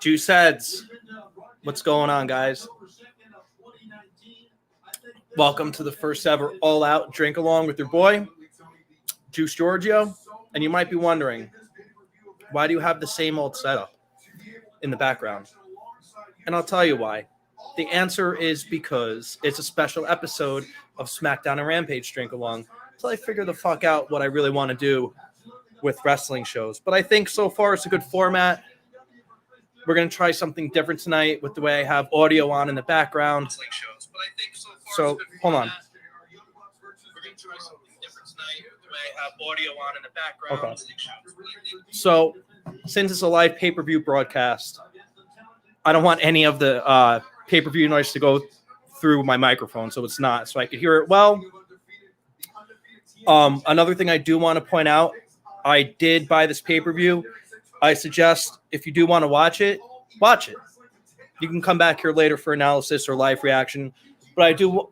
Juice Heads, what's going on, guys? Welcome to the first ever All Out Drink-a-Long with your boy, Juice Giorgio. And you might be wondering, why do you have the same old setup in the background? And I'll tell you why. The answer is because it's a special episode of SmackDown and Rampage Drink-a-Long. So I figure the fuck out what I really want to do with wrestling shows. But I think so far it's a good format. We're going to try something different tonight with the way I have audio on in the background. So, hold on. We're going to try something different tonight with the way I have audio on in the background. Okay. So, since it's a live pay-per-view broadcast, I don't want any of the pay-per-view noise to go through my microphone, so it's not, so I could hear it well. Another thing I do want to point out, I did buy this pay-per-view. I suggest if you do want to watch it, watch it. You can come back here later for analysis or live reaction. But I do,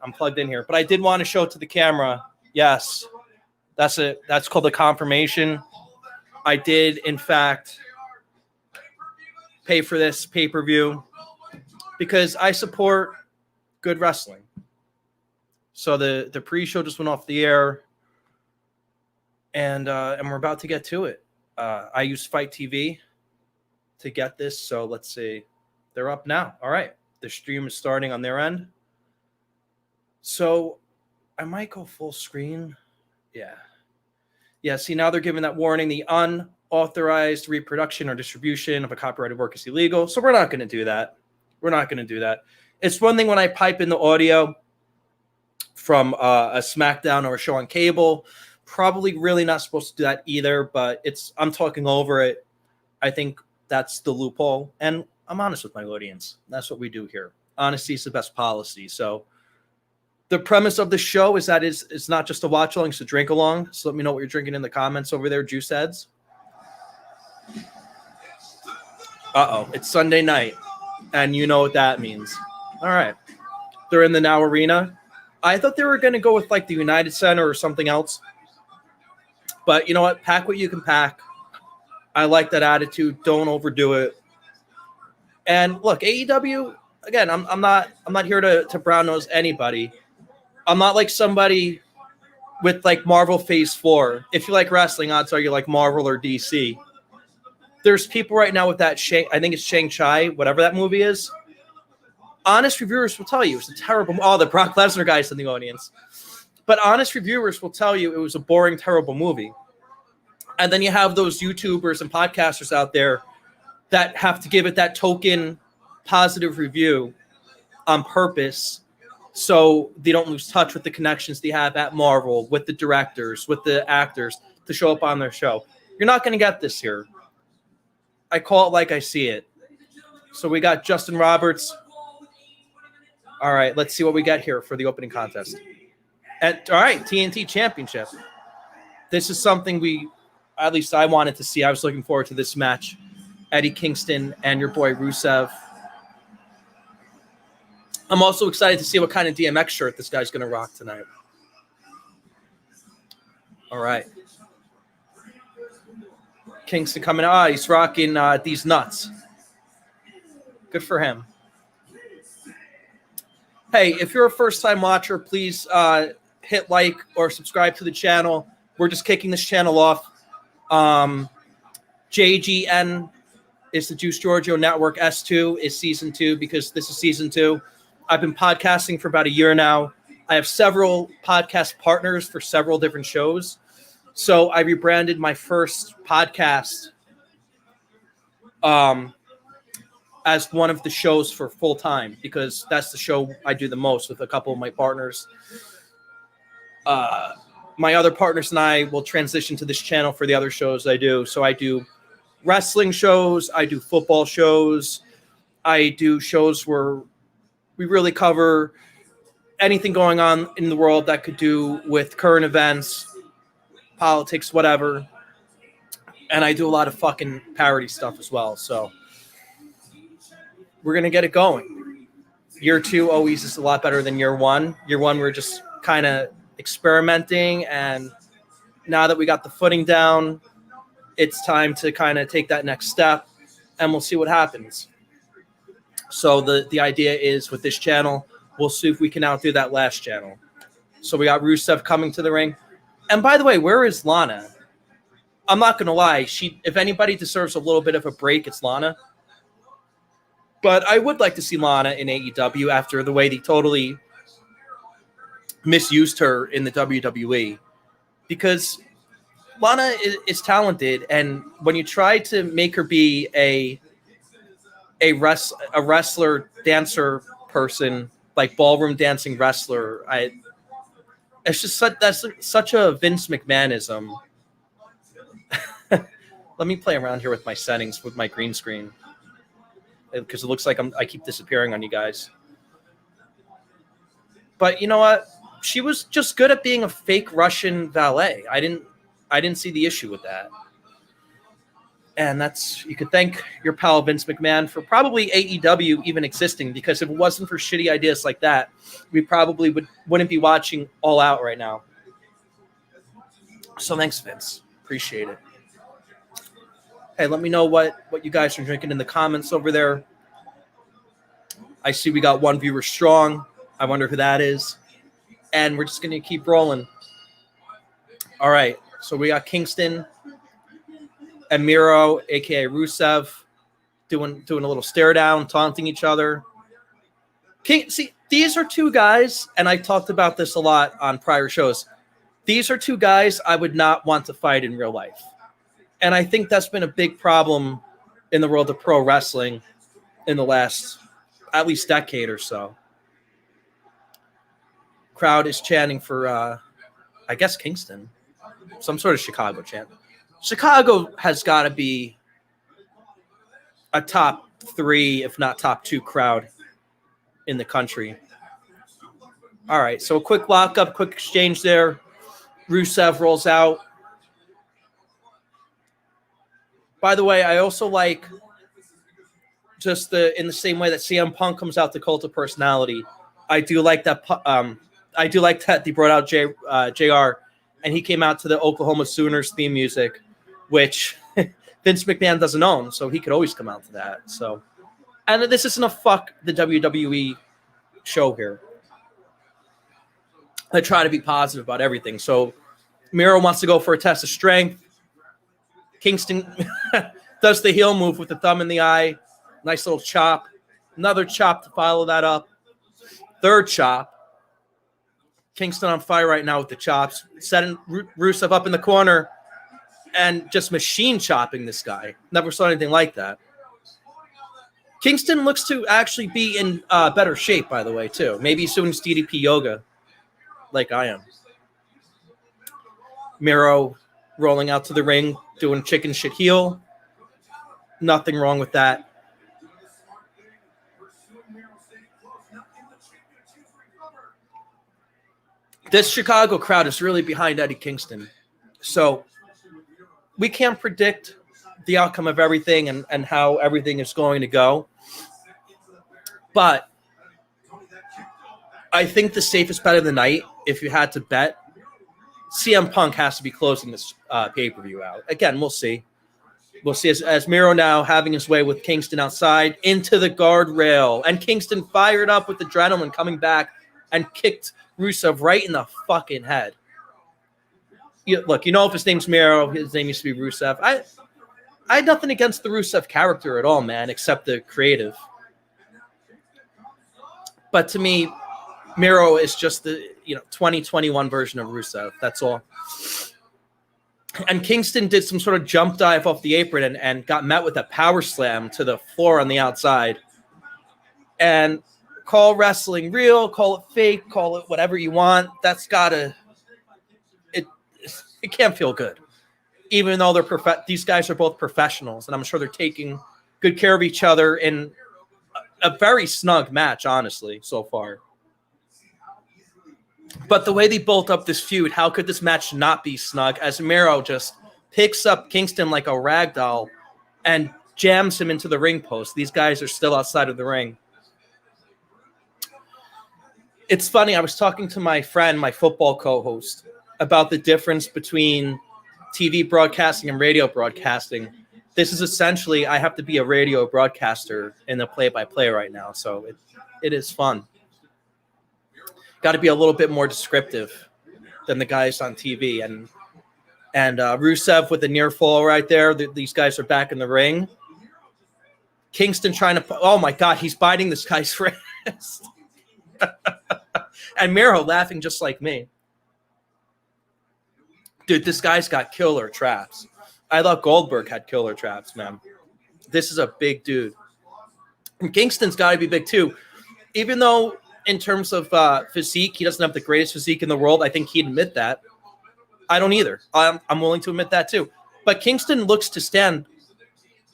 I'm plugged in here. But I did want to show it to the camera. Yes, that's it. That's called the confirmation. I did, in fact, pay for this pay-per-view because I support good wrestling. So the pre-show just went off the air, and we're about to get to it. I used Fight TV to get this, so let's see. They're up now. All right. The stream is starting on their end. So I might go full screen. Yeah. Yeah, see, now they're giving that warning. The unauthorized reproduction or distribution of a copyrighted work is illegal. So we're not going to do that. We're not going to do that. It's one thing when I pipe in the audio from a SmackDown or a show on cable. Probably really not supposed to do that either, but I'm talking over it. I think that's the loophole, and I'm honest with my audience. That's what we do here. Honesty is the best policy. So the premise of the show is that it's not just a watch along, it's a drink along. So let me know what you're drinking in the comments over there, Juice Heads. It's Sunday night, and you know what that means. All right. They're in the Now Arena. I thought they were going to go with like the United Center or something else. But you know what? Pack what you can pack. I like that attitude. Don't overdo it. And look, AEW, again, I'm not here to brown nose anybody. I'm not like somebody with like Marvel Phase 4. If you like wrestling, odds are you like Marvel or DC. There's people right now with that I think it's Shang-Chi, whatever that movie is. Honest reviewers will tell you it's a terrible. Oh, the Brock Lesnar guys in the audience. But honest reviewers will tell you it was a boring, terrible movie. And then you have those YouTubers and podcasters out there that have to give it that token positive review on purpose so they don't lose touch with the connections they have at Marvel, with the directors, with the actors to show up on their show. You're not going to get this here. I call it like I see it. So we got Justin Roberts. All right, let's see what we got here for the opening contest. All right, TNT Championship. This is something at least I wanted to see. I was looking forward to this match. Eddie Kingston and your boy Rusev. I'm also excited to see what kind of DMX shirt this guy's going to rock tonight. All right. Kingston coming out. He's rocking these nuts. Good for him. Hey, if you're a first-time watcher, please hit like or subscribe to the channel. We're just kicking this channel off. JGN is the Juice Giorgio Network. S2 is Season 2 because this is Season 2. I've been podcasting for about a year now. I have several podcast partners for several different shows. So I rebranded my first podcast as one of the shows for full time because that's the show I do the most with a couple of my partners. My other partners and I will transition to this channel for the other shows I do. So I do wrestling shows, I do football shows, I do shows where we really cover anything going on in the world that could do with current events, politics, whatever. And I do a lot of fucking parody stuff as well. So we're going to get it going. Year 2 always is a lot better than year 1. Year 1, we're just kind of experimenting. And now that we got the footing down, it's time to kind of take that next step. and we'll see what happens. So the idea is with this channel, we'll see if we can outdo that last channel. So we got Rusev coming to the ring. And by the way, where is Lana? I'm not going to lie. If anybody deserves a little bit of a break, it's Lana. But I would like to see Lana in AEW after the way they totally misused her in the WWE. Because Lana is talented, and when you try to make her be a wrestler, dancer person, like ballroom dancing wrestler, it's just that's such a Vince McMahonism. Let me play around here with my settings with my green screen, because it looks like I keep disappearing on you guys. But you know what? She was just good at being a fake Russian valet. I didn't see the issue with that. And you could thank your pal Vince McMahon for probably AEW even existing, because if it wasn't for shitty ideas like that, we probably wouldn't be watching All Out right now. So thanks, Vince. Appreciate it. Hey, let me know what you guys are drinking in the comments over there. I see we got one viewer strong. I wonder who that is. And we're just going to keep rolling. All right. So we got Kingston and Miro, a.k.a. Rusev, doing a little stare down, taunting each other. See, these are two guys, and I talked about this a lot on prior shows. These are two guys I would not want to fight in real life. And I think that's been a big problem in the world of pro wrestling in the last at least decade or so. Crowd is chanting for, I guess, Kingston. Some sort of Chicago chant. Chicago has got to be a top 3, if not top 2 crowd in the country. All right, so a quick lockup, quick exchange there. Rusev rolls out. By the way, I also like just in the same way that CM Punk comes out the Cult of Personality. I do like that. I do like that they brought out JR, and he came out to the Oklahoma Sooners theme music, which Vince McMahon doesn't own, so he could always come out to that. So, and this isn't a fuck the WWE show here. I try to be positive about everything. So, Miro wants to go for a test of strength. Kingston does the heel move with the thumb in the eye. Nice little chop. Another chop to follow that up. Third chop. Kingston on fire right now with the chops. Setting Rusev up in the corner and just machine chopping this guy. Never saw anything like that. Kingston looks to actually be in better shape, by the way, too. Maybe he's doing DDP yoga like I am. Miro rolling out to the ring, doing chicken shit heel. Nothing wrong with that. This Chicago crowd is really behind Eddie Kingston. So we can't predict the outcome of everything and how everything is going to go. But I think the safest bet of the night, if you had to bet, CM Punk has to be closing this pay-per-view out. Again, we'll see. We'll see as Miro now having his way with Kingston outside into the guardrail. And Kingston fired up with adrenaline coming back and kicked Rusev right in the fucking head. Look, if his name's Miro, his name used to be Rusev. I had nothing against the Rusev character at all, man, except the creative. But to me, Miro is just the 2021 version of Rusev. That's all. And Kingston did some sort of jump dive off the apron and got met with a power slam to the floor on the outside. And call wrestling real, call it fake, call it whatever you want. That's gotta. It can't feel good, even though these guys are both professionals, and I'm sure they're taking good care of each other in a very snug match, honestly, so far. But the way they built up this feud, how could this match not be snug? As Miro just picks up Kingston like a rag doll and jams him into the ring post. These guys are still outside of the ring. It's funny, I was talking to my friend, my football co-host, about the difference between TV broadcasting and radio broadcasting. this is essentially, I have to be a radio broadcaster in the play-by-play right now. So it is fun. Got to be a little bit more descriptive than the guys on TV. And Rusev with the near fall right there. These guys are back in the ring. Kingston trying to, oh my God, he's biting this guy's wrist. And Miro laughing just like me. Dude, this guy's got killer traps. I thought Goldberg had killer traps, man. This is a big dude. And Kingston's got to be big too. Even though in terms of physique, he doesn't have the greatest physique in the world. I think he'd admit that. I don't either. I'm willing to admit that too. But Kingston looks to stand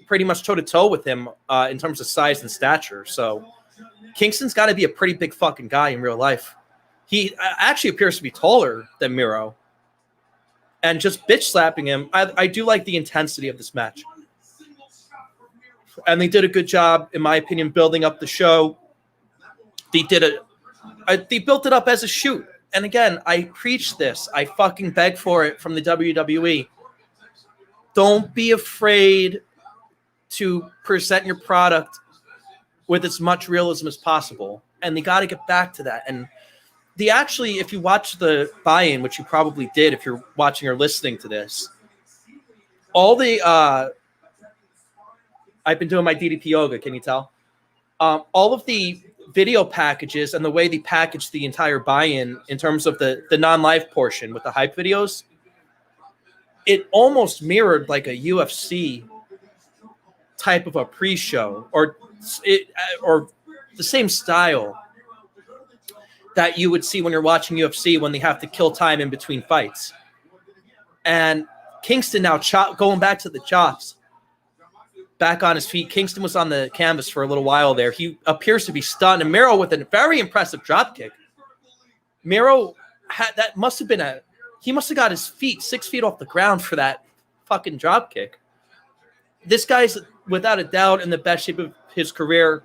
pretty much toe-to-toe with him in terms of size and stature. So Kingston's got to be a pretty big fucking guy in real life. He actually appears to be taller than Miro. And just bitch slapping him, I do like the intensity of this match. And they did a good job, in my opinion, building up the show. They built it up as a shoot. And again, I preach this. I fucking beg for it from the WWE. Don't be afraid to present your product with as much realism as possible. And they got to get back to that. And they actually, if you watch the buy-in, which you probably did if you're watching or listening to this, all the I've been doing my DDP yoga, can you tell? All of the video packages and the way they package the entire buy-in in terms of the non-live portion with the hype videos, it almost mirrored like a UFC type of a pre-show or the same style that you would see when you're watching UFC when they have to kill time in between fights. And Kingston now going back to the chops, back on his feet. Kingston was on the canvas for a little while there. He appears to be stunned. And Miro with a very impressive drop kick. Miro must have been he must have got his feet 6 feet off the ground for that fucking drop kick. This guy's without a doubt in the best shape of his career.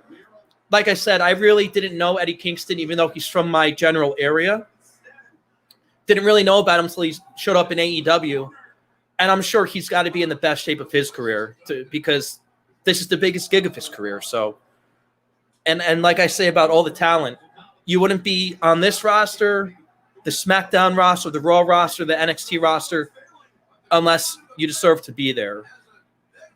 Like I said, I really didn't know Eddie Kingston, even though he's from my general area. Didn't really know about him until he showed up in AEW. And I'm sure he's got to be in the best shape of his career because this is the biggest gig of his career. So, and like I say about all the talent, you wouldn't be on this roster, the SmackDown roster, the Raw roster, the NXT roster, unless you deserve to be there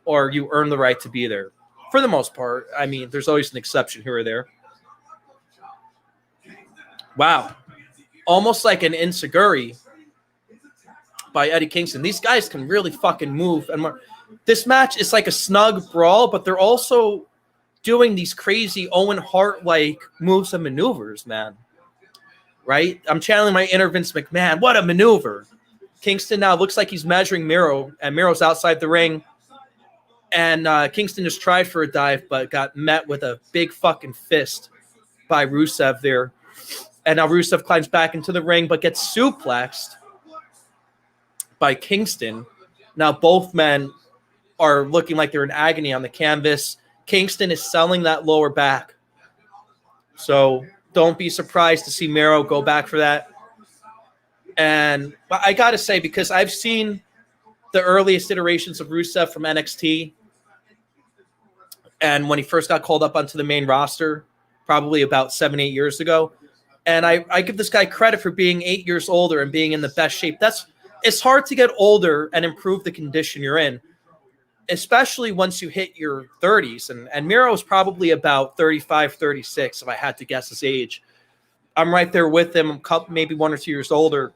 or you earn the right to be there. For the most part, I mean, there's always an exception here or there. Wow. Almost like an Insiguri by Eddie Kingston. These guys can really fucking move. And this match is like a snug brawl, but they're also doing these crazy Owen Hart-like moves and maneuvers, man. Right? I'm channeling my inner Vince McMahon. What a maneuver. Kingston now looks like he's measuring Miro, and Miro's outside the ring. And Kingston just tried for a dive, but got met with a big fucking fist by Rusev there. And now Rusev climbs back into the ring, but gets suplexed by Kingston. Now both men are looking like they're in agony on the canvas. Kingston is selling that lower back. So don't be surprised to see Miro go back for that. And I got to say, because I've seen the earliest iterations of Rusev from NXT, and when he first got called up onto the main roster, probably about 7-8 years ago. And I give this guy credit for being 8 years older and being in the best shape. It's hard to get older and improve the condition you're in, especially once you hit your 30s. And Miro is probably about 35, 36, if I had to guess his age. I'm right there with him, maybe 1 or 2 years older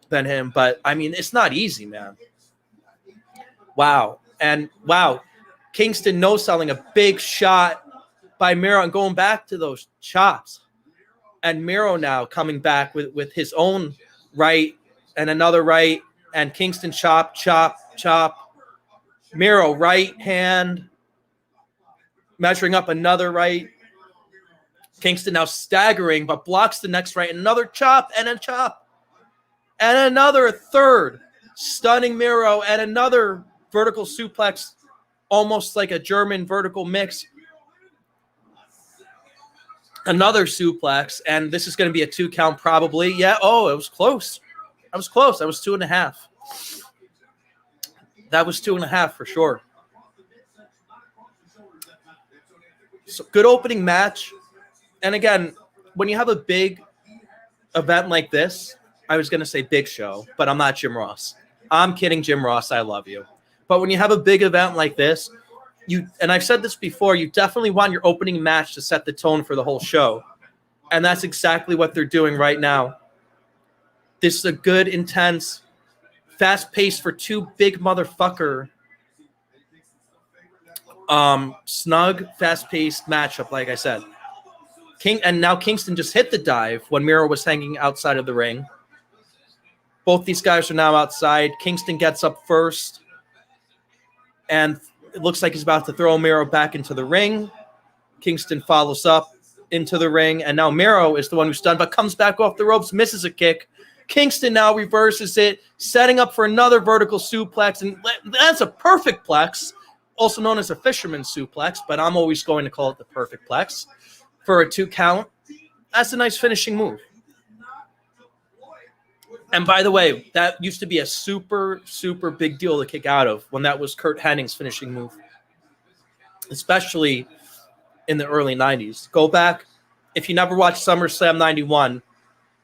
than him. But, I mean, it's not easy, man. Wow. And, wow, Kingston no-selling a big shot by Miro and going back to those chops. And Miro now coming back with his own right and another right. And Kingston chop, chop, chop. Miro right hand. Measuring up another right. Kingston now staggering, but blocks the next right. Another chop and a chop. And another third. Stunning Miro and another vertical suplex. Almost like a German vertical mix. Another suplex, and this is going to be a 2 count probably. Yeah, oh, it was close. I was close. I was 2.5. That was 2.5 for sure. So good opening match. And again, when you have a big event like this, I was going to say big show, but I'm not Jim Ross. I'm kidding, Jim Ross. I love you. But when you have a big event like this, and I've said this before, you definitely want your opening match to set the tone for the whole show. And that's exactly what they're doing right now. This is a good, intense, fast-paced for two big motherfucker, snug, fast-paced matchup, like I said. And now Kingston just hit the dive when Miro was hanging outside of the ring. Both these guys are now outside. Kingston gets up first. And it looks like he's about to throw Miro back into the ring. Kingston follows up into the ring. And now Miro is the one who's stunned, but comes back off the ropes, misses a kick. Kingston now reverses it, setting up for another vertical suplex. And that's a perfect plex, also known as a fisherman's suplex, but I'm always going to call it the perfect plex. For a 2 count, that's a nice finishing move. And by the way, that used to be a super, super big deal to kick out of when that was Curt Hennig's finishing move, especially in the early 90s. Go back. If you never watched SummerSlam 91,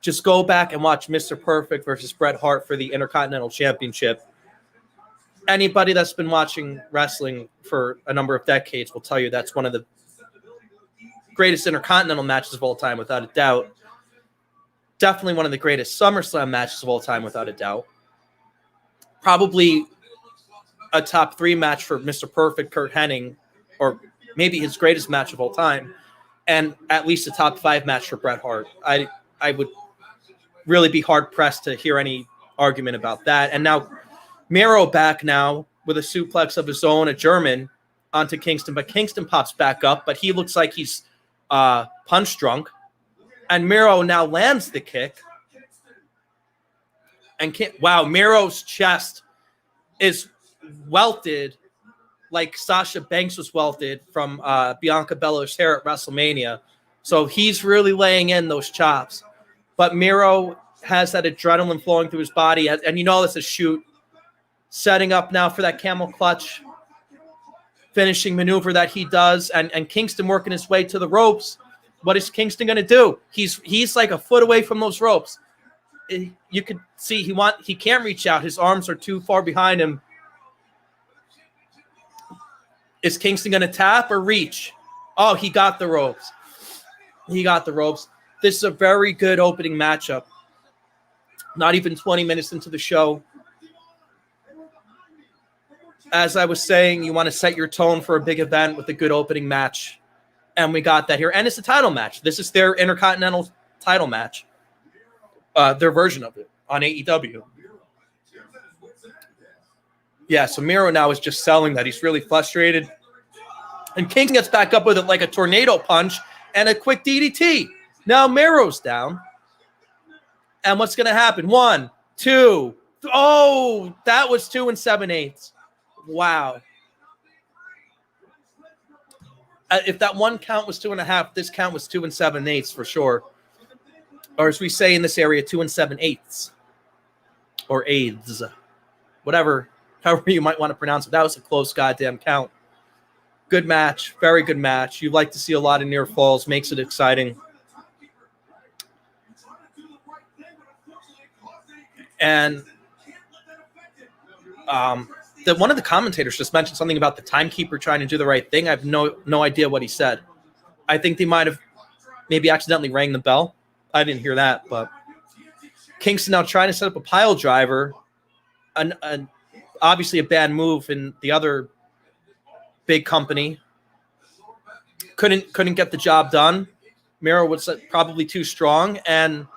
just go back and watch Mr. Perfect versus Bret Hart for the Intercontinental Championship. Anybody that's been watching wrestling for a number of decades will tell you that's one of the greatest Intercontinental matches of all time, without a doubt. Definitely one of the greatest SummerSlam matches of all time, without a doubt. Probably a top 3 match for Mr. Perfect, Curt Hennig, or maybe his greatest match of all time, and at least a top 5 match for Bret Hart. I would really be hard-pressed to hear any argument about that. And now Miro back now with a suplex of his own, a German, onto Kingston. But Kingston pops back up, but he looks like he's punch drunk. And Miro now lands the kick. And wow, Miro's chest is welted like Sasha Banks was welted from Bianca Belair's hair at WrestleMania. So he's really laying in those chops. But Miro has that adrenaline flowing through his body. And you know it's a shoot. Setting up now for that camel clutch finishing maneuver that he does. And Kingston working his way to the ropes. What is Kingston going to do? He's like a foot away from those ropes. You could see he can't reach out. His arms are too far behind him. Is Kingston going to tap or reach? Oh, he got the ropes. He got the ropes. This is a very good opening matchup. Not even 20 minutes into the show. As I was saying, you want to set your tone for a big event with a good opening match. And we got that here. And it's a title match. This is their Intercontinental title match. Their version of it on AEW. Yeah, so Miro now is just selling that. He's really frustrated. And Kingston gets back up with it like a tornado punch and a quick DDT. Now Miro's down. And what's going to happen? 1, 2. Oh, that was 2 7/8. Wow. If that one count was 2.5, this count was 2 7/8 for sure. Or as we say in this area, 2 7/8. Or AIDS. Whatever, however you might want to pronounce it. That was a close goddamn count. Good match. Very good match. You like to see a lot of near falls. Makes it exciting. And one of the commentators just mentioned something about the timekeeper trying to do the right thing. I have no idea what he said. I think they might have maybe accidentally rang the bell. I didn't hear that, but Kingston now trying to set up a pile driver. Obviously a bad move in the other big company. Couldn't get the job done. Miro was probably too strong. And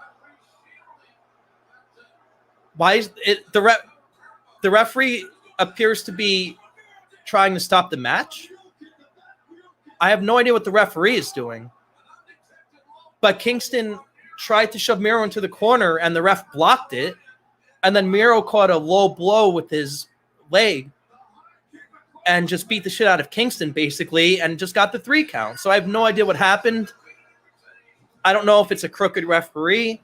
why is it the referee appears to be trying to stop the match? I have no idea what the referee is doing. But Kingston tried to shove Miro into the corner, and the ref blocked it. And then Miro caught a low blow with his leg and just beat the shit out of Kingston, basically, and just got the 3 count. So I have no idea what happened. I don't know if it's a crooked referee.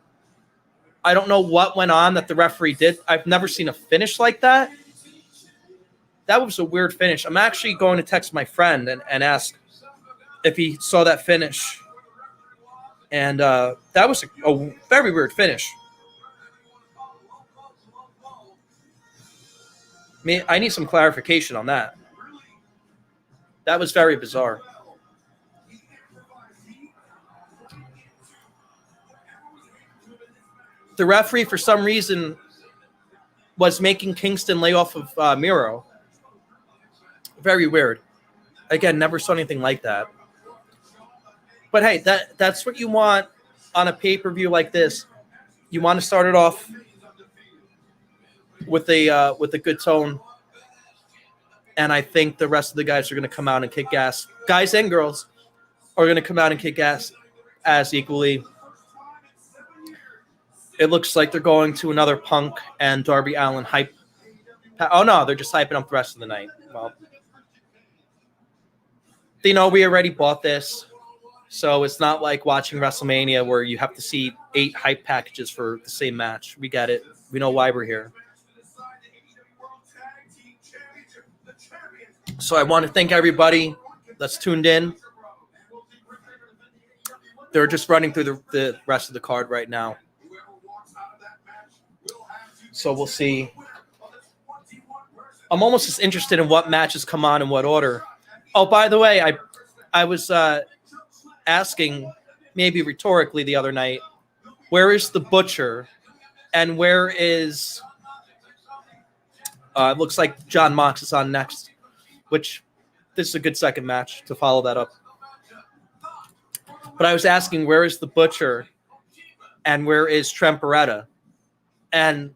I don't know what went on that the referee did. I've never seen a finish like that. That was a weird finish. I'm actually going to text my friend and ask if he saw that finish. And that was a very weird finish. I need some clarification on that. That was very bizarre. The referee, for some reason, was making Kingston lay off of Miro. Very weird. Again, never saw anything like that. But hey, that's what you want on a pay-per-view like this. You want to start it off with a good tone. And I think the rest of the guys are going to come out and kick ass. Guys and girls are going to come out and kick ass as equally. It looks like they're going to another Punk and Darby Allin hype. Oh, no, they're just hyping up the rest of the night. Well, they know we already bought this. So it's not like watching WrestleMania where you have to see 8 hype packages for the same match. We get it. We know why we're here. So I want to thank everybody that's tuned in. They're just running through the rest of the card right now. So we'll see. I'm almost as interested in what matches come on in what order. Oh, by the way, I was asking, maybe rhetorically the other night, where is the Butcher and where is it looks like John Mox is on next, which this is a good second match to follow that up. But I was asking, where is the Butcher and where is Trent Beretta? And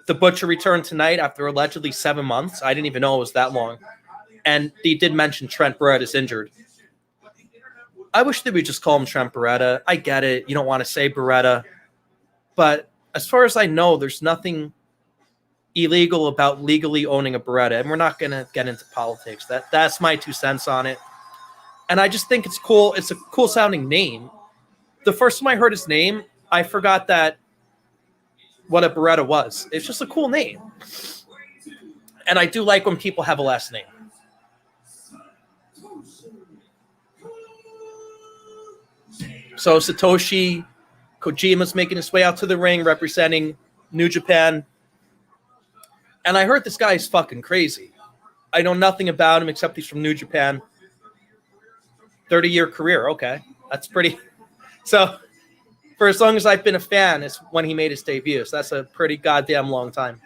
the Butcher returned tonight after allegedly 7 months. I didn't even know it was that long. And they did mention Trent Beretta's injured. I wish they would just call him Trent Beretta. I get it. You don't want to say Beretta. But as far as I know, there's nothing illegal about legally owning a Beretta. And we're not going to get into politics. That's my 2 cents on it. And I just think it's cool. It's a cool sounding name. The first time I heard his name, I forgot what a Beretta was. It's just a cool name. And I do like when people have a last name. So Satoshi Kojima's making his way out to the ring representing New Japan. And I heard this guy is fucking crazy. I know nothing about him except he's from New Japan. 30-year career. Okay. That's pretty. So for as long as I've been a fan, it's when he made his debut. So that's a pretty goddamn long time.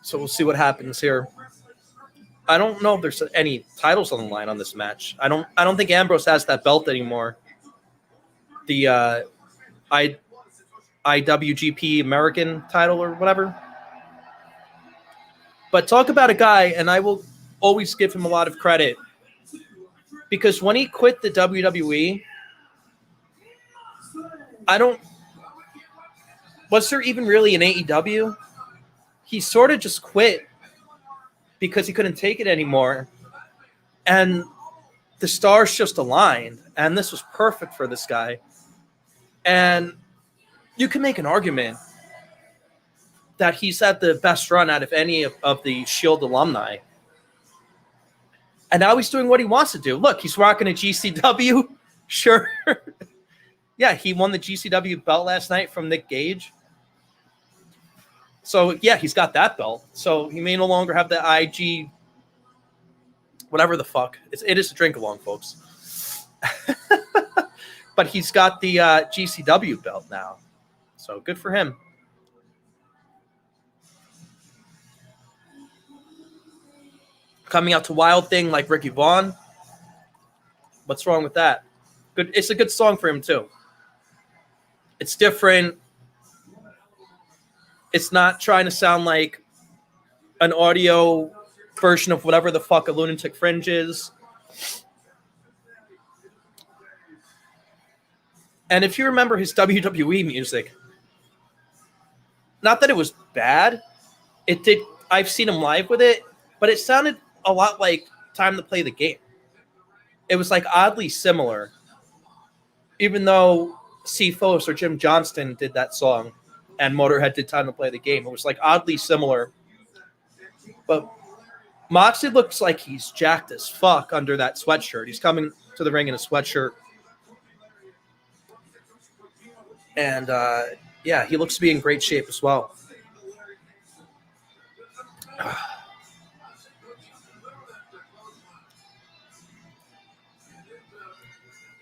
So we'll see what happens here. I don't know if there's any titles on the line on this match. I don't think Ambrose has that belt anymore. The IWGP American title or whatever. But talk about a guy, and I will always give him a lot of credit, because when he quit the WWE, was there even really an AEW? He sort of just quit because he couldn't take it anymore. And the stars just aligned. And this was perfect for this guy. And you can make an argument that he's had the best run out of any of the Shield alumni. And now he's doing what he wants to do. Look, he's rocking a GCW. Sure. Yeah, he won the GCW belt last night from Nick Gage. So, yeah, he's got that belt. So he may no longer have the IG, whatever the fuck. It is a drink-along, folks. But he's got the GCW belt now. So good for him. Coming out to Wild Thing like Ricky Vaughn. What's wrong with that? Good. It's a good song for him, too. It's different. It's not trying to sound like an audio version of whatever the fuck a Lunatic Fringe is. And if you remember his WWE music, not that it was bad. It did. I've seen him live with it, but it sounded a lot like Time to Play the Game. It was like oddly similar, even though C-Fos or Jim Johnston did that song and Motorhead did Time to Play the Game. It was like oddly similar. But Moxley looks like he's jacked as fuck under that sweatshirt. He's coming to the ring in a sweatshirt. And, yeah, he looks to be in great shape as well.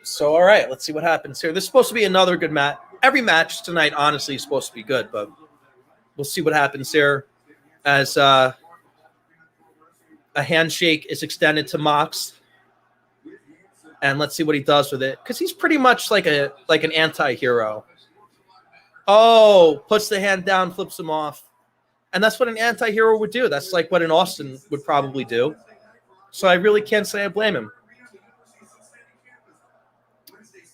So, all right, let's see what happens here. This is supposed to be another good match. Every match tonight, honestly, is supposed to be good, but we'll see what happens here as a handshake is extended to Mox. And let's see what he does with it, because he's pretty much like an anti-hero. Oh, puts the hand down, flips him off. And that's what an anti-hero would do. That's like what an Austin would probably do. So I really can't say I blame him.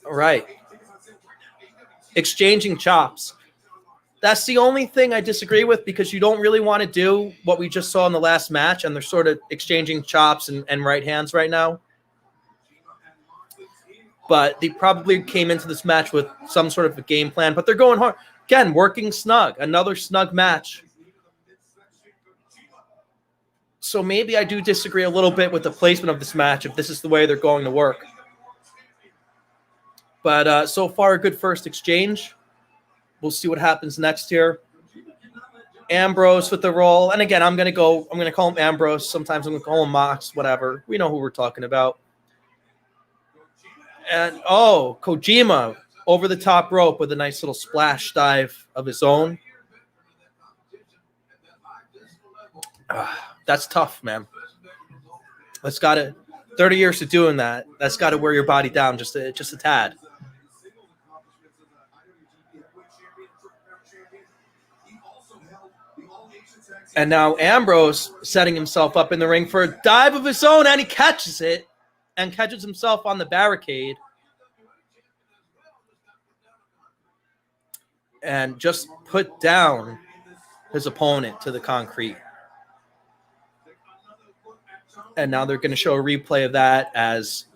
All right. Exchanging chops. That's the only thing I disagree with, because you don't really want to do what we just saw in the last match, and they're sort of exchanging chops and right hands right now. But they probably came into this match with some sort of a game plan, but they're going hard. Again, working snug. Another snug match. So maybe I do disagree a little bit with the placement of this match if this is the way they're going to work. But so far, a good first exchange. We'll see what happens next here. Ambrose with the roll. And again, I'm going to call him Ambrose. Sometimes I'm going to call him Mox, whatever. We know who we're talking about. And, Kojima over the top rope with a nice little splash dive of his own. That's tough, man. That's got to 30 years of doing that. That's got to wear your body down just a tad. And now Ambrose setting himself up in the ring for a dive of his own, and he catches it and catches himself on the barricade. And just put down his opponent to the concrete. And now they're going to show a replay of that as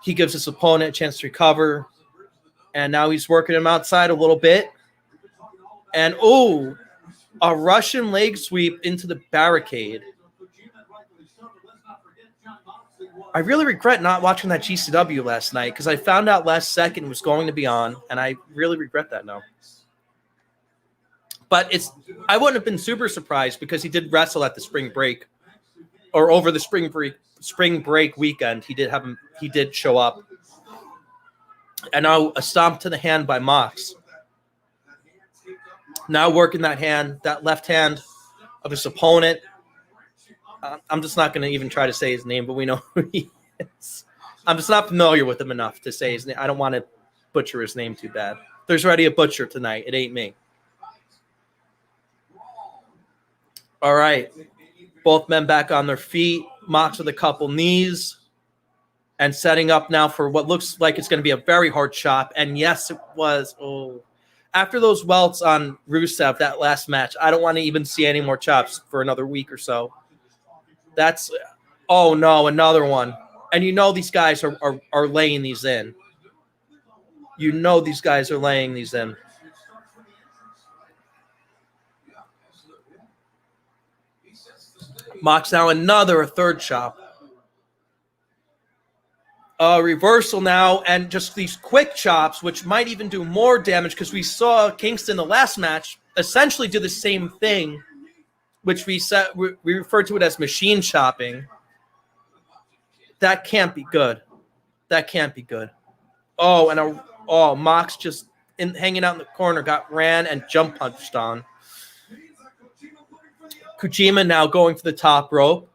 he gives his opponent a chance to recover. And now he's working him outside a little bit. And, a Russian leg sweep into the barricade. I really regret not watching that GCW last night, because I found out last second it was going to be on, and I really regret that now. But I wouldn't have been super surprised, because he did wrestle at the spring break, or over the spring break weekend. He did show up. And now a stomp to the hand by Mox. Now working that left hand of his opponent. I'm just not going to even try to say his name, but we know who he is. I'm just not familiar with him enough to say his name. I don't want to butcher his name too bad. There's already a butcher tonight. It ain't me. All right. Both men back on their feet. Mox with a couple knees. And setting up now for what looks like it's going to be a very hard chop. And yes, it was. After those welts on Rusev, that last match, I don't want to even see any more chops for another week or so. Another one. And these guys are laying these in. These guys are laying these in. Mox now a third chop. Reversal now, and just these quick chops, which might even do more damage, because we saw Kingston the last match essentially do the same thing, which we refer to it as machine chopping. That can't be good. That can't be good. Mox just hanging out in the corner got ran and jump punched on. Kojima now going for the top rope,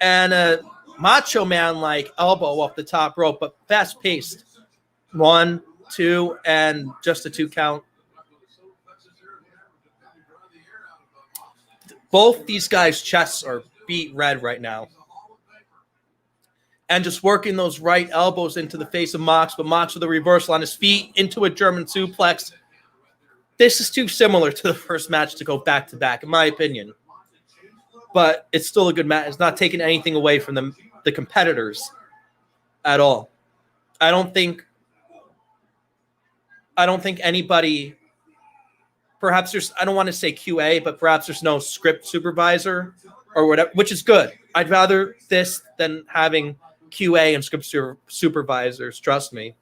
and Macho Man like elbow off the top rope, but fast paced. 1, 2, and just a 2 count. Both these guys' chests are beat red right now. And just working those right elbows into the face of Mox, but Mox with a reversal on his feet into a German suplex. This is too similar to the first match to go back to back, in my opinion. But it's still a good match. It's not taking anything away from the competitors at all. I don't think anybody, perhaps I don't want to say QA, but perhaps there's no script supervisor or whatever, which is good. I'd rather this than having QA and script supervisors, trust me.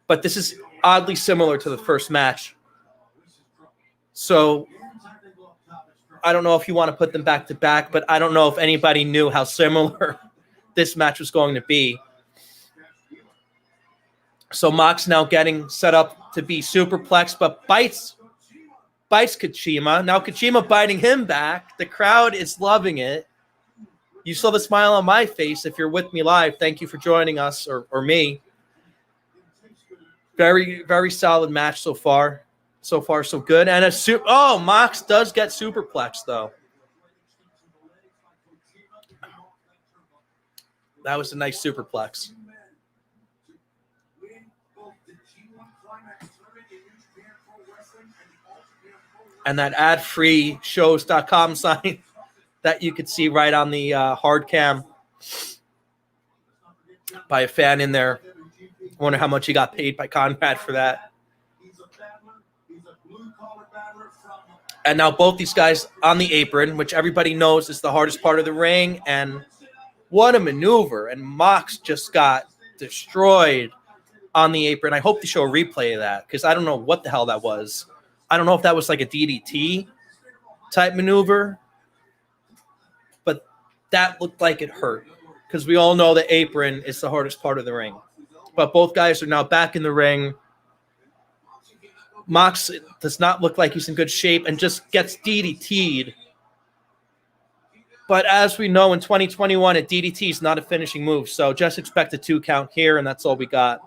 But this is oddly similar to the first match. So I don't know if you want to put them back to back, but I don't know if anybody knew how similar this match was going to be. So Mox now getting set up to be superplexed, but bites Kachima. Now Kachima biting him back. The crowd is loving it. You saw the smile on my face. If you're with me live, thank you for joining us or me. Very, very solid match so far. So far, so good. And Mox does get superplexed, though. That was a nice superplex. And that ad-free shows.com sign that you could see right on the hard cam by a fan in there. I wonder how much he got paid by Conrad for that. And now both these guys on the apron, which everybody knows is the hardest part of the ring. And what a maneuver. And Mox just got destroyed on the apron. I hope they show a replay of that because I don't know what the hell that was. I don't know if that was like a DDT type maneuver, but that looked like it hurt because we all know the apron is the hardest part of the ring. But both guys are now back in the ring. Mox does not look like he's in good shape and just gets DDT'd. But as we know in 2021, a DDT is not a finishing move, so just expect a 2 count here, and that's all we got.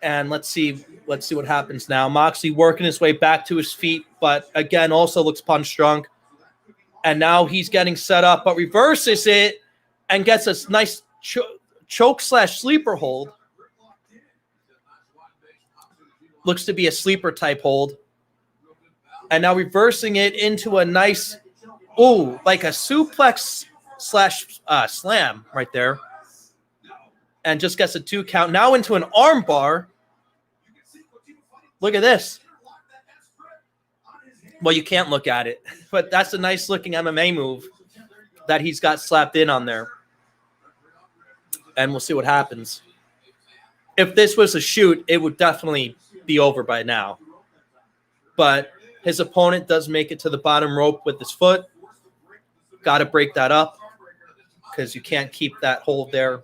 And let's see what happens now. Moxley working his way back to his feet, but again, also looks punch drunk. And now he's getting set up, but reverses it and gets a nice choke/sleeper hold. Looks to be a sleeper type hold. And now reversing it into a nice, like a suplex/slam right there. And just gets a 2 count. Now into an arm bar. Look at this. Well, you can't look at it, but that's a nice looking MMA move that he's got slapped in on there. And we'll see what happens. If this was a shoot, it would definitely be over by now. But his opponent does make it to the bottom rope with his foot. Got to break that up because you can't keep that hold there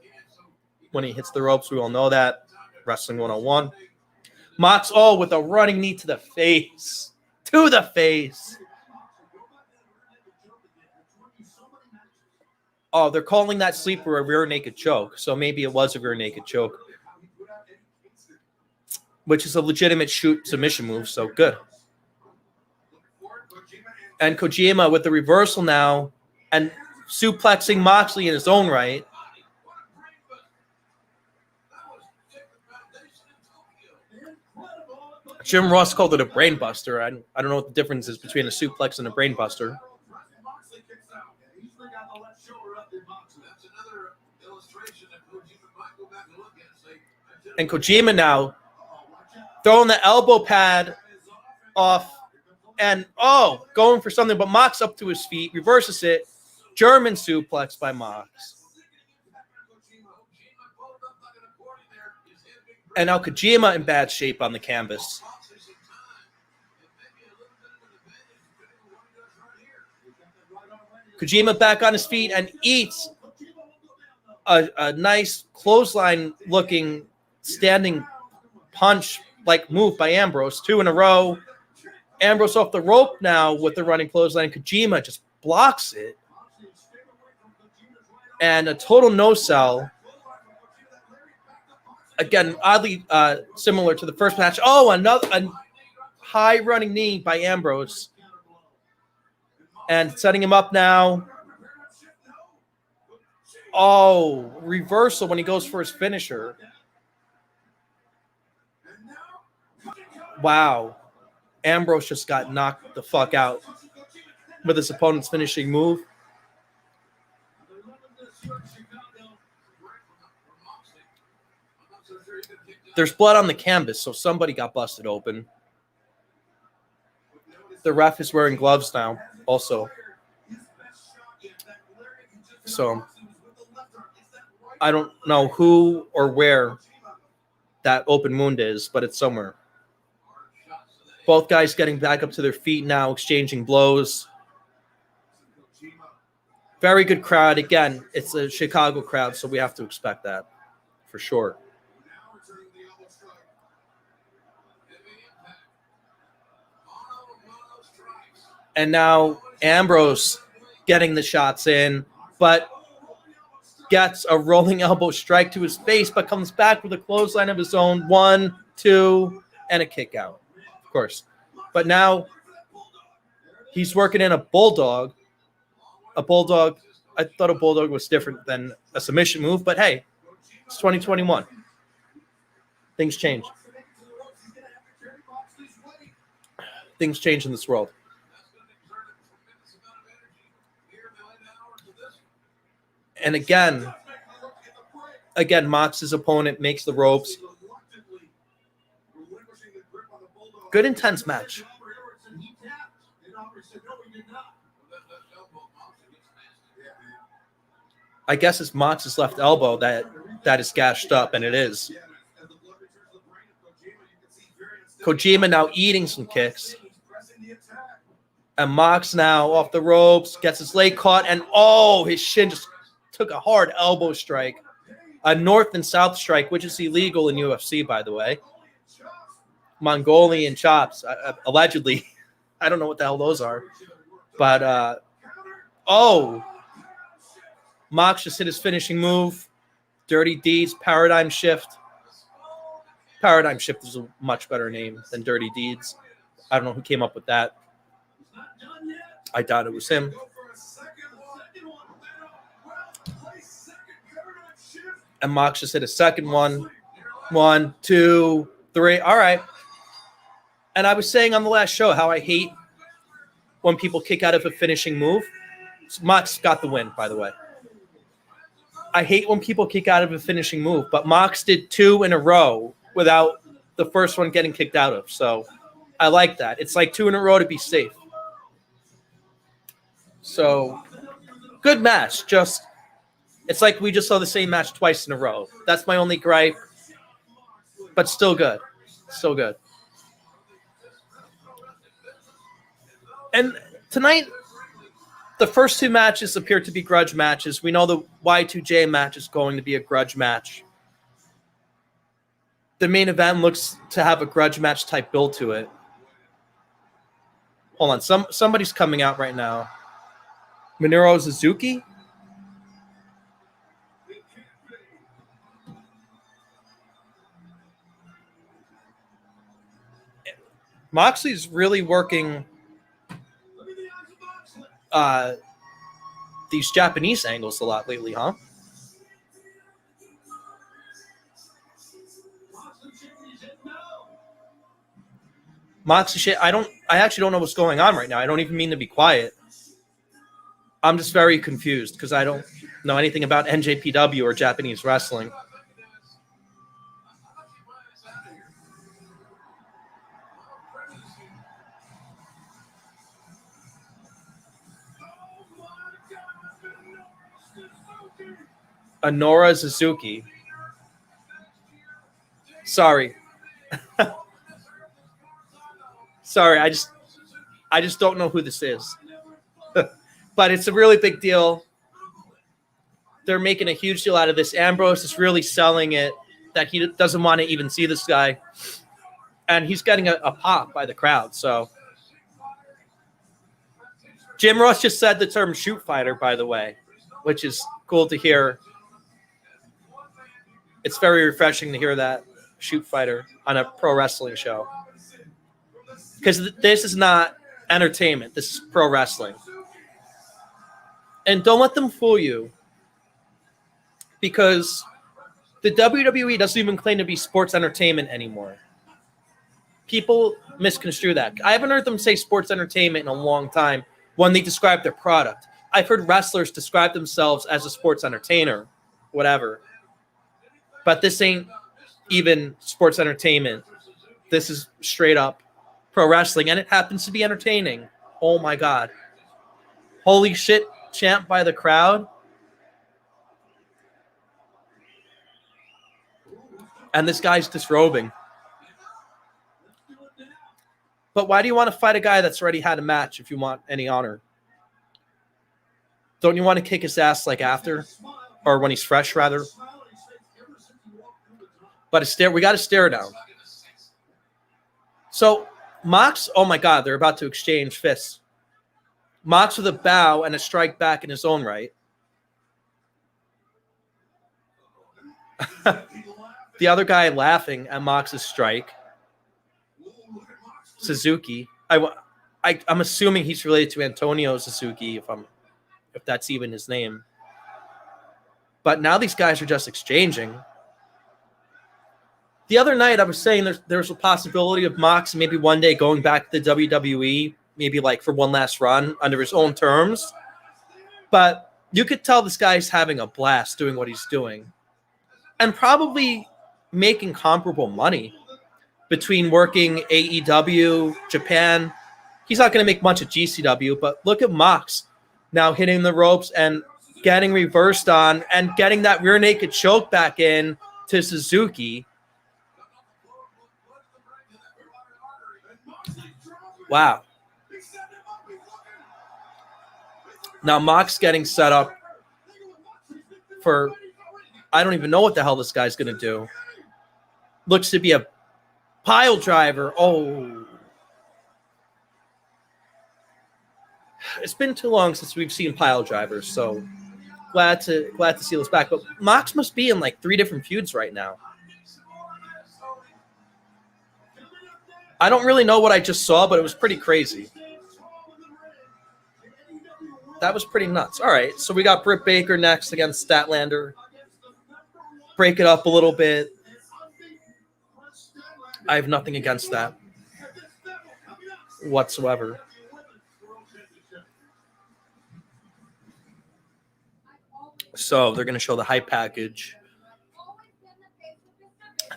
when he hits the ropes. We all know that. Wrestling 101. Mox with a running knee to the face. To the face. Oh, they're calling that sleeper a rear naked choke. So maybe it was a rear naked choke. Which is a legitimate submission move. So good. And Kojima with the reversal now. And suplexing Moxley in his own right. Jim Ross called it a brain buster. I don't know what the difference is between a suplex and a brain buster. And Kojima now throwing the elbow pad off and going for something, but Mox up to his feet, reverses it. German suplex by Mox. And now Kojima in bad shape on the canvas. Kojima back on his feet and eats a nice clothesline-looking standing punch-like move by Ambrose. 2 in a row. Ambrose off the rope now with the running clothesline. Kojima just blocks it. And a total no-sell. Again, oddly similar to the first match. A high running knee by Ambrose. And setting him up now. Reversal when he goes for his finisher. Wow. Ambrose just got knocked the fuck out with his opponent's finishing move. There's blood on the canvas, so somebody got busted open. The ref is wearing gloves now also. So I don't know who or where that open wound is, but it's somewhere. Both guys getting back up to their feet now, exchanging blows. Very good crowd. Again, it's a Chicago crowd, so we have to expect that for sure. And now Ambrose getting the shots in, but gets a rolling elbow strike to his face, but comes back with a clothesline of his own. 1, 2, and a kick out, of course. But now he's working in a bulldog. A bulldog, I thought a bulldog was different than a submission move, but hey, it's 2021. Things change. Things change in this world. And again, Mox's opponent makes the ropes. Good, intense match. I guess it's Mox's left elbow that is gashed up, and it is. Kojima now eating some kicks. And Mox now off the ropes, gets his leg caught, and his shin just took a hard elbow strike. A north and south strike, which is illegal in UFC, by the way. Mongolian chops, allegedly. I don't know what the hell those are. But, Mox just hit his finishing move. Dirty Deeds, Paradigm Shift. Paradigm Shift is a much better name than Dirty Deeds. I don't know who came up with that. I doubt it was him. And Mox just hit a second one. 1, 2, 3. All right. And I was saying on the last show how I hate when people kick out of a finishing move. Mox got the win, by the way. I hate when people kick out of a finishing move, but Mox did 2 in a row without the first one getting kicked out of. So I like that. It's like 2 in a row to be safe. So good match. It's like we just saw the same match twice in a row. That's my only gripe, but still good. So good. And tonight, the first 2 matches appear to be grudge matches. We know the Y2J match is going to be a grudge match. The main event looks to have a grudge match type build to it. Hold on. Somebody's coming out right now. Minoru Suzuki? Moxley's really working these Japanese angles a lot lately, huh? Moxley shit. I actually don't know what's going on right now. I don't even mean to be quiet. I'm just very confused because I don't know anything about NJPW or Japanese wrestling. Honora Suzuki. Sorry. Sorry, I just don't know who this is. But it's a really big deal. They're making a huge deal out of this. Ambrose is really selling it that he doesn't want to even see this guy. And he's getting a pop by the crowd. So Jim Ross just said the term shoot fighter, by the way, which is cool to hear. It's very refreshing to hear that shoot fighter on a pro wrestling show. Because this is not entertainment. This is pro wrestling. And don't let them fool you. Because the WWE doesn't even claim to be sports entertainment anymore. People misconstrue that. I haven't heard them say sports entertainment in a long time when they describe their product. I've heard wrestlers describe themselves as a sports entertainer, whatever. But this ain't even sports entertainment. This is straight up pro wrestling, and it happens to be entertaining. Oh my God. Holy shit chant by the crowd. And this guy's disrobing. But why do you want to fight a guy that's already had a match if you want any honor? Don't you want to kick his ass like after? Or when he's fresh, rather? But we got to stare down. So, Mox, oh my God, they're about to exchange fists. Mox with a bow and a strike back in his own right. The other guy laughing at Mox's strike. Suzuki. I'm assuming he's related to Antonio Suzuki, if that's even his name. But now these guys are just exchanging. The other night I was saying there's a possibility of Mox maybe one day going back to the WWE, maybe like for one last run under his own terms. But you could tell this guy's having a blast doing what he's doing. And probably making comparable money between working AEW, Japan. He's not going to make much at GCW, but look at Mox now hitting the ropes and getting reversed on and getting that rear naked choke back in to Suzuki. Wow. Now Mox getting set up for, I don't even know what the hell this guy's going to do. Looks to be a pile driver. Oh. It's been too long since we've seen pile drivers, so glad to see this back. But Mox must be in like 3 different feuds right now. I don't really know what I just saw, but it was pretty crazy. That was pretty nuts. All right, so we got Britt Baker next against Statlander. Break it up a little bit. I have nothing against that whatsoever. So they're going to show the hype package.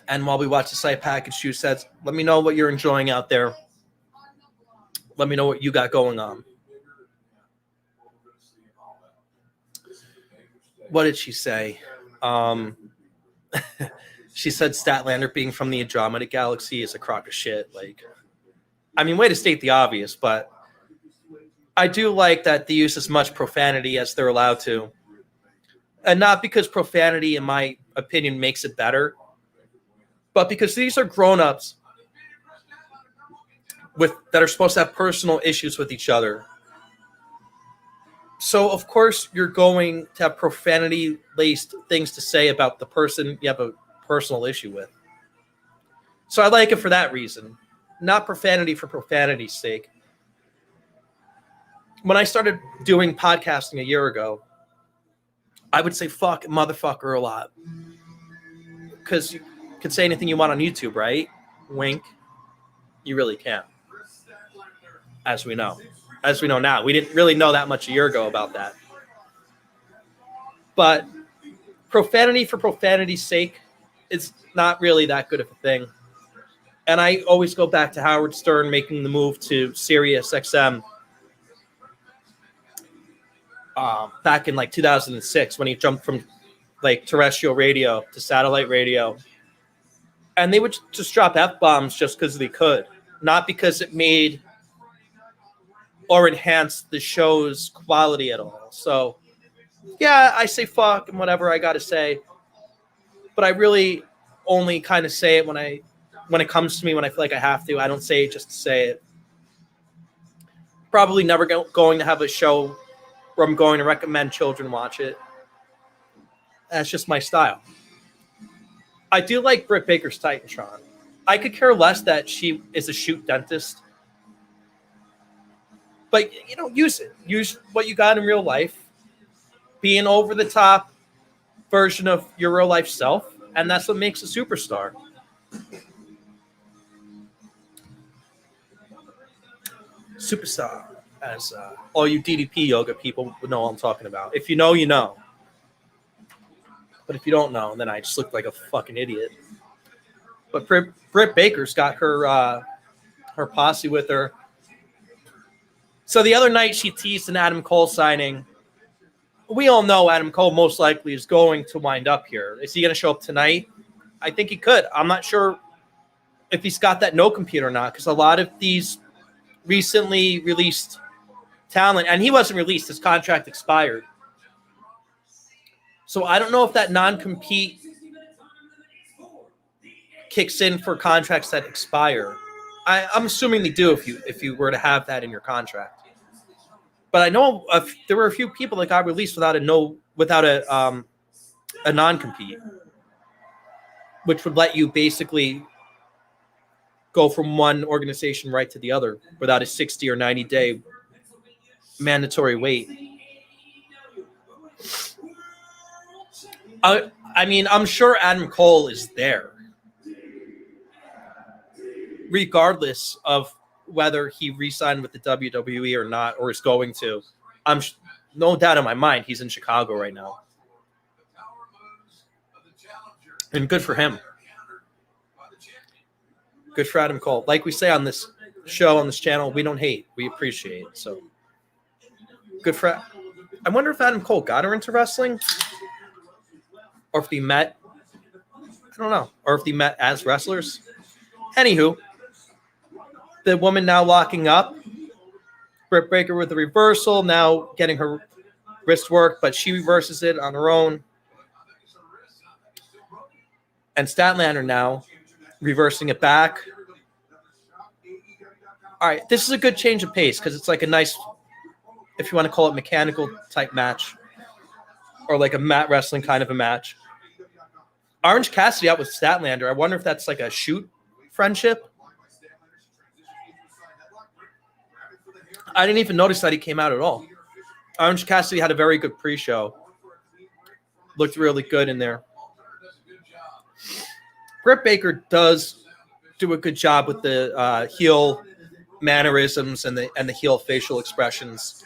And while we watch the hype package, Stu says, let me know what you're enjoying out there. Let me know what you got going on. What did she say? She said Statlander being from the Andromeda Galaxy is a crock of shit. Like, I mean, way to state the obvious, but I do like that they use as much profanity as they're allowed to. And not because profanity, in my opinion, makes it better, but because these are grown-ups that are supposed to have personal issues with each other. So, of course, you're going to have profanity-laced things to say about the person you have a personal issue with. So I like it for that reason, not profanity for profanity's sake. When I started doing podcasting a year ago, I would say fuck motherfucker a lot. Because you could say anything you want on YouTube, right? Wink. You really can't. As we know. As we know now. We didn't really know that much a year ago about that. But profanity for profanity's sake is not really that good of a thing. And I always go back to Howard Stern making the move to Sirius XM back in like 2006 when he jumped from like terrestrial radio to satellite radio. And they would just drop F-bombs just because they could, not because it made or enhanced the show's quality at all. So, yeah, I say fuck and whatever I got to say. But I really only kind of say it when it comes to me, when I feel like I have to. I don't say it just to say it. Probably never going to have a show where I'm going to recommend children watch it. That's just my style. I do like Britt Baker's Titantron. I could care less that she is a shoot dentist. But, you know, use it. Use what you got in real life. Be an over-the-top version of your real-life self. And that's what makes a superstar. Superstar. As all you DDP yoga people would know what I'm talking about. If you know, you know. But if you don't know, then I just look like a fucking idiot. But Britt Baker's got her her posse with her. So the other night she teased an Adam Cole signing. We all know Adam Cole most likely is going to wind up here. Is he going to show up tonight? I think he could. I'm not sure if he's got that no compete or not, because a lot of these recently released talent, and he wasn't released, his contract expired. So I don't know if that non-compete kicks in for contracts that expire. I'm assuming they do if you were to have that in your contract. But I know there were a few people that got released without a non-compete, which would let you basically go from one organization right to the other without a 60 or 90-day mandatory wait. I mean, I'm sure Adam Cole is there, regardless of whether he re-signed with the WWE or not, or is going to. No doubt in my mind he's in Chicago right now. And good for him. Good for Adam Cole. Like we say on this show, on this channel, we don't hate. We appreciate. So good for... I wonder if Adam Cole got her into wrestling, or if they met. I don't know. Or if they met as wrestlers. Anywho, the woman now locking up. Britt Baker with the reversal, now getting her wrist work, but she reverses it on her own. And Statlander now reversing it back. All right, this is a good change of pace because it's like a nice, if you want to call it mechanical type match, or like a mat wrestling kind of a match. Orange Cassidy out with Statlander. I wonder if that's like a shoot friendship. I didn't even notice that he came out at all. Orange Cassidy had a very good pre-show. Looked really good in there. Britt Baker does do a good job with the heel mannerisms and the heel facial expressions.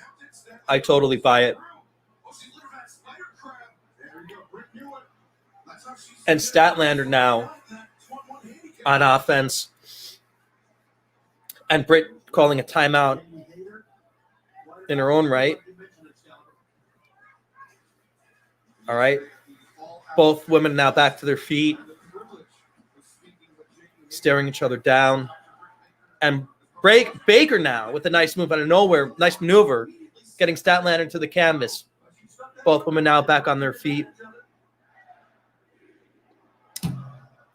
I totally buy it. And Statlander now on offense. And Britt calling a timeout in her own right. All right. Both women now back to their feet, staring each other down. And Baker now with a nice move out of nowhere, nice maneuver, getting Statlander to the canvas. Both women now back on their feet.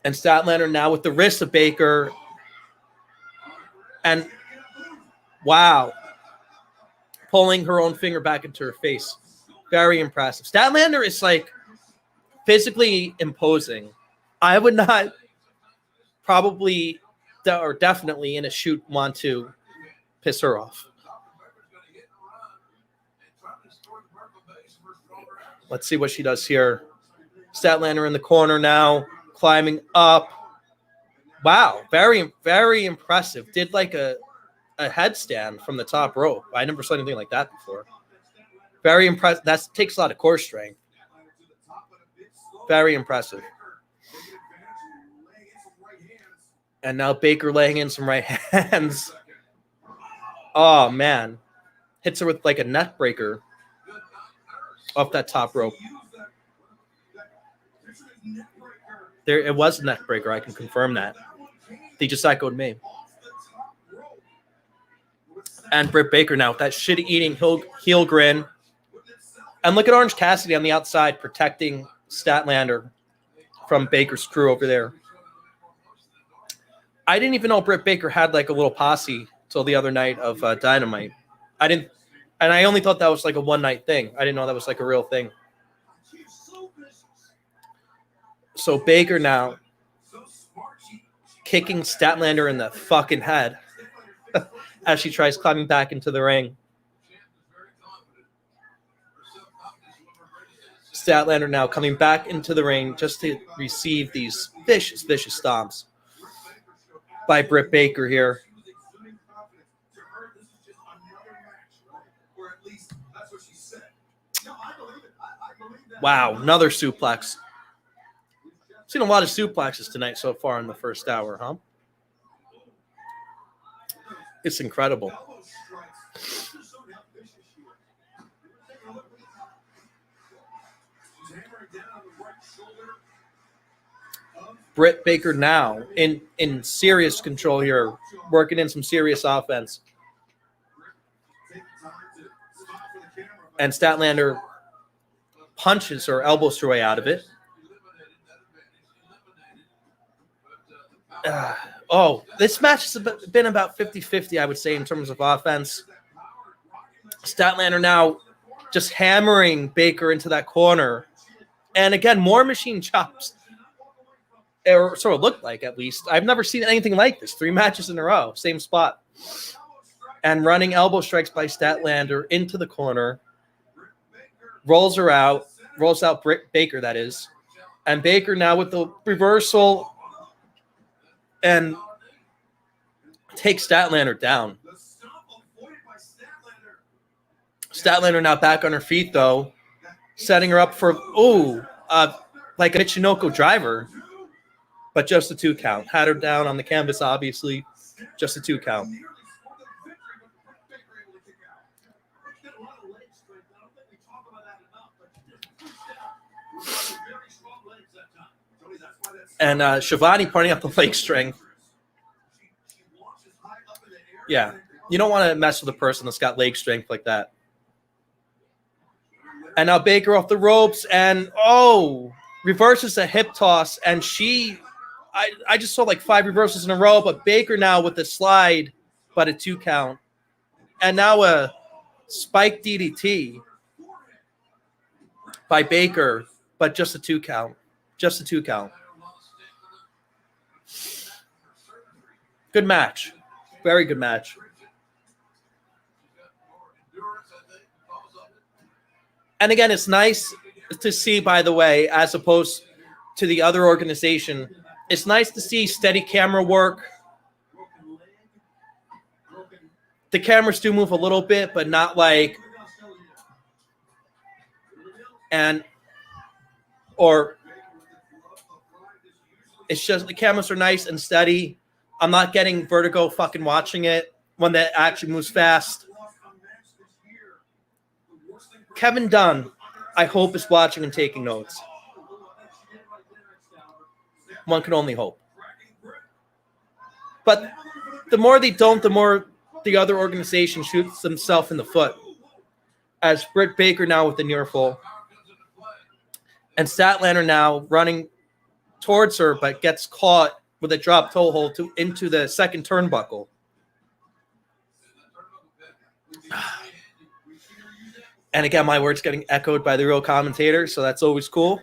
And Statlander now with the wrist of Baker. And wow, pulling her own finger back into her face. Very impressive. Statlander is like physically imposing. I would not probably or definitely in a shoot want to piss her off. Let's see what she does here. Statlander in the corner now, climbing up. Wow, very, very impressive. Did like a headstand from the top rope. I never saw anything like that before. Very impressive. That takes a lot of core strength. Very impressive. And now Baker laying in some right hands. Oh, man. Hits her with like a neck breaker off that top rope. It was a neck breaker. I can confirm that. They just echoed me. And Britt Baker now with that shit-eating heel grin. And look at Orange Cassidy on the outside protecting Statlander from Baker's crew over there. I didn't even know Britt Baker had like a little posse till the other night of Dynamite. And I only thought that was like a one-night thing. I didn't know that was like a real thing. So Baker now kicking Statlander in the fucking head as she tries climbing back into the ring. Statlander now coming back into the ring just to receive these vicious, vicious stomps by Britt Baker here. Wow, another suplex. Seen a lot of suplexes tonight so far in the first hour, huh? is incredible. Britt Baker now in serious control here, working in some serious offense. And Statlander punches or elbows her way out of it. This match has been about 50-50, I would say, in terms of offense. Statlander now just hammering Baker into that corner. And again, more machine chops. Or sort of looked like, at least. I've never seen anything like this. 3 matches in a row, same spot. And running elbow strikes by Statlander into the corner. Rolls out Baker, that is. And Baker now with the reversal and takes Statlander down. Statlander now back on her feet, though, setting her up for, like a Michinoku driver. But just a 2 count. Had her down on the canvas, obviously. Just a 2 count. And Shivani pointing out the leg strength. Yeah. You don't want to mess with a person that's got leg strength like that. And now Baker off the ropes. And, reverses a hip toss. And I just saw like 5 reversals in a row, but Baker now with the slide, but a 2 count. And now a spike DDT by Baker, but just a 2 count. Just a 2 count. Good match. Very good match. And again, it's nice to see, by the way, as opposed to the other organization, it's nice to see steady camera work. The cameras do move a little bit, but not like, it's just the cameras are nice and steady. I'm not getting vertigo fucking watching it when that actually moves fast. Kevin Dunn, I hope, is watching and taking notes. One can only hope. But the more they don't, the more the other organization shoots themselves in the foot. As Britt Baker now with the near fall. And Statlander now running towards her, but gets caught with a drop toe hold into the second turnbuckle. And again, my words getting echoed by the real commentator, so that's always cool.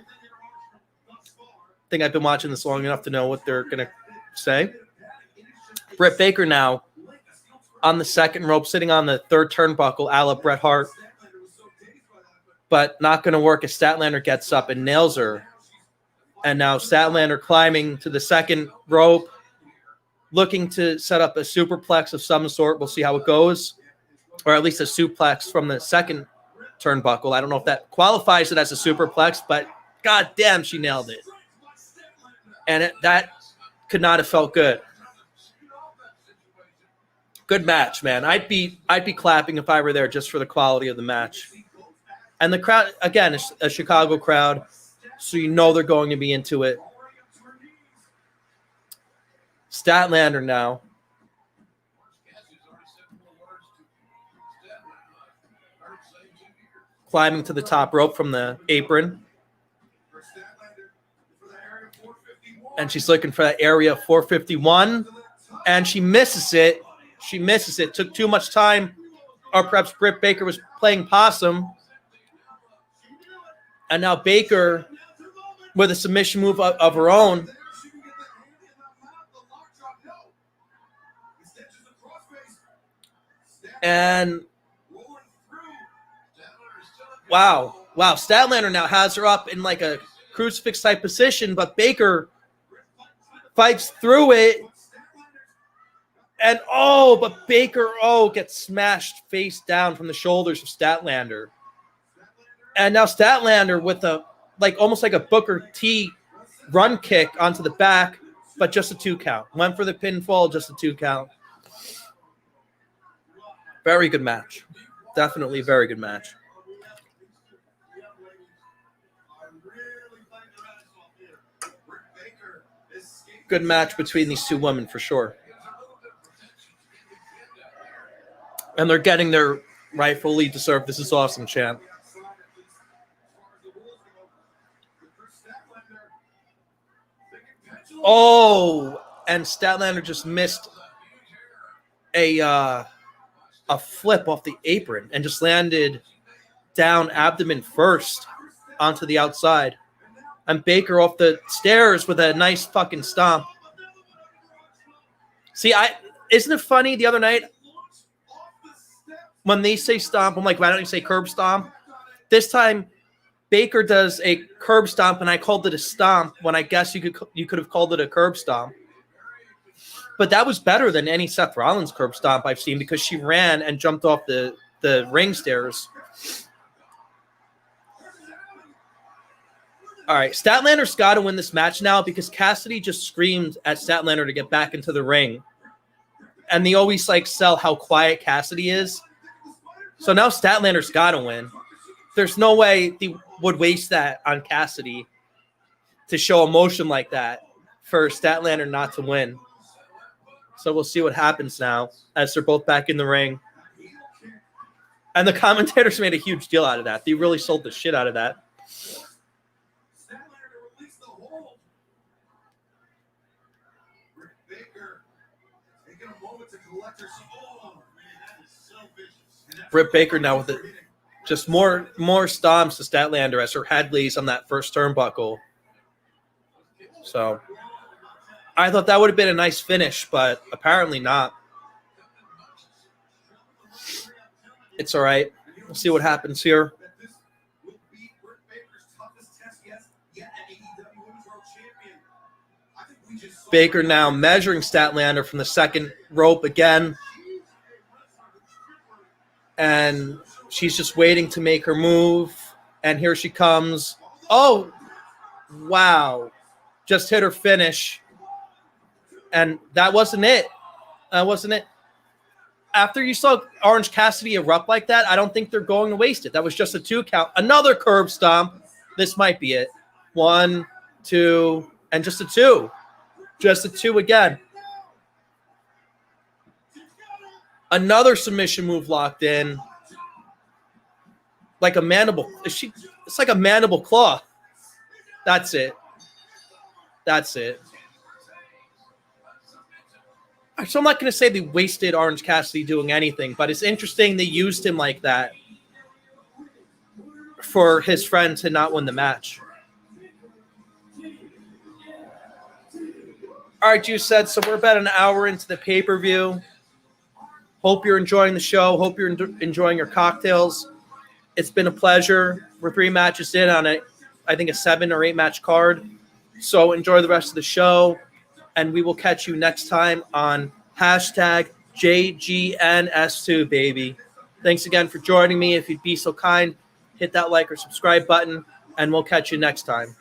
I think I've been watching this long enough to know what they're going to say. Britt Baker now on the second rope, sitting on the third turnbuckle, a la Bret Hart. But not going to work as Statlander gets up and nails her. And now Statlander climbing to the second rope, looking to set up a superplex of some sort. We'll see how it goes. Or at least a suplex from the second turnbuckle. I don't know if that qualifies it as a superplex, but goddamn, she nailed it. And that could not have felt good. Good match, man. I'd be clapping if I were there just for the quality of the match. And the crowd, again, is a Chicago crowd, so you know they're going to be into it. Statlander now. Climbing to the top rope from the apron. And she's looking for that area 451. And she misses it. She misses it. Took too much time. Or perhaps Britt Baker was playing possum. And now Baker with a submission move of her own. And wow. Statlander now has her up in like a crucifix type position, but Baker fights through it. And but Baker gets smashed face down from the shoulders of Statlander. And now Statlander with almost like a Booker T run kick onto the back, but just a 2 count. Went for the pinfall, just a 2 count. Very good match. Definitely very good match. Good match between these two women for sure. And they're getting their rightfully deserved "This is awesome" chant. Oh, and Statlander just missed a flip off the apron and just landed down abdomen first onto the outside. And Baker off the stairs with a nice fucking stomp. See, isn't it funny the other night when they say stomp, I'm like, why don't you say curb stomp? This time, Baker does a curb stomp, and I called it a stomp when I guess you could have called it a curb stomp. But that was better than any Seth Rollins curb stomp I've seen because she ran and jumped off the ring stairs. All right, Statlander's got to win this match now because Cassidy just screamed at Statlander to get back into the ring. And they always like sell how quiet Cassidy is. So now Statlander's got to win. There's no way they would waste that on Cassidy to show emotion like that for Statlander not to win. So we'll see what happens now as they're both back in the ring. And the commentators made a huge deal out of that. They really sold the shit out of that. Britt Baker now with just more stomps to Statlander as her head lays on that first turnbuckle. So I thought that would have been a nice finish, but apparently not. It's all right. We'll see what happens here. Baker now measuring Statlander from the second rope again. And she's just waiting to make her move. And here she comes. Oh, wow. Just hit her finish. And that wasn't it. That wasn't it. After you saw Orange Cassidy erupt like that, I don't think they're going to waste it. That was just a 2 count. Another curb stomp. This might be it. 1, 2, and just a 2. Just a 2 again. Another submission move locked in. Like a mandible. It's like a mandible claw. That's it. That's it. So I'm not going to say they wasted Orange Cassidy doing anything, but it's interesting they used him like that for his friend to not win the match. All right, you said, so we're about an hour into the pay-per-view. Hope you're enjoying the show. Hope you're enjoying your cocktails. It's been a pleasure. We're 3 matches in on I think a 7 or 8 match card. So enjoy the rest of the show. And we will catch you next time on hashtag JGNS2, baby. Thanks again for joining me. If you'd be so kind, hit that like or subscribe button, and we'll catch you next time.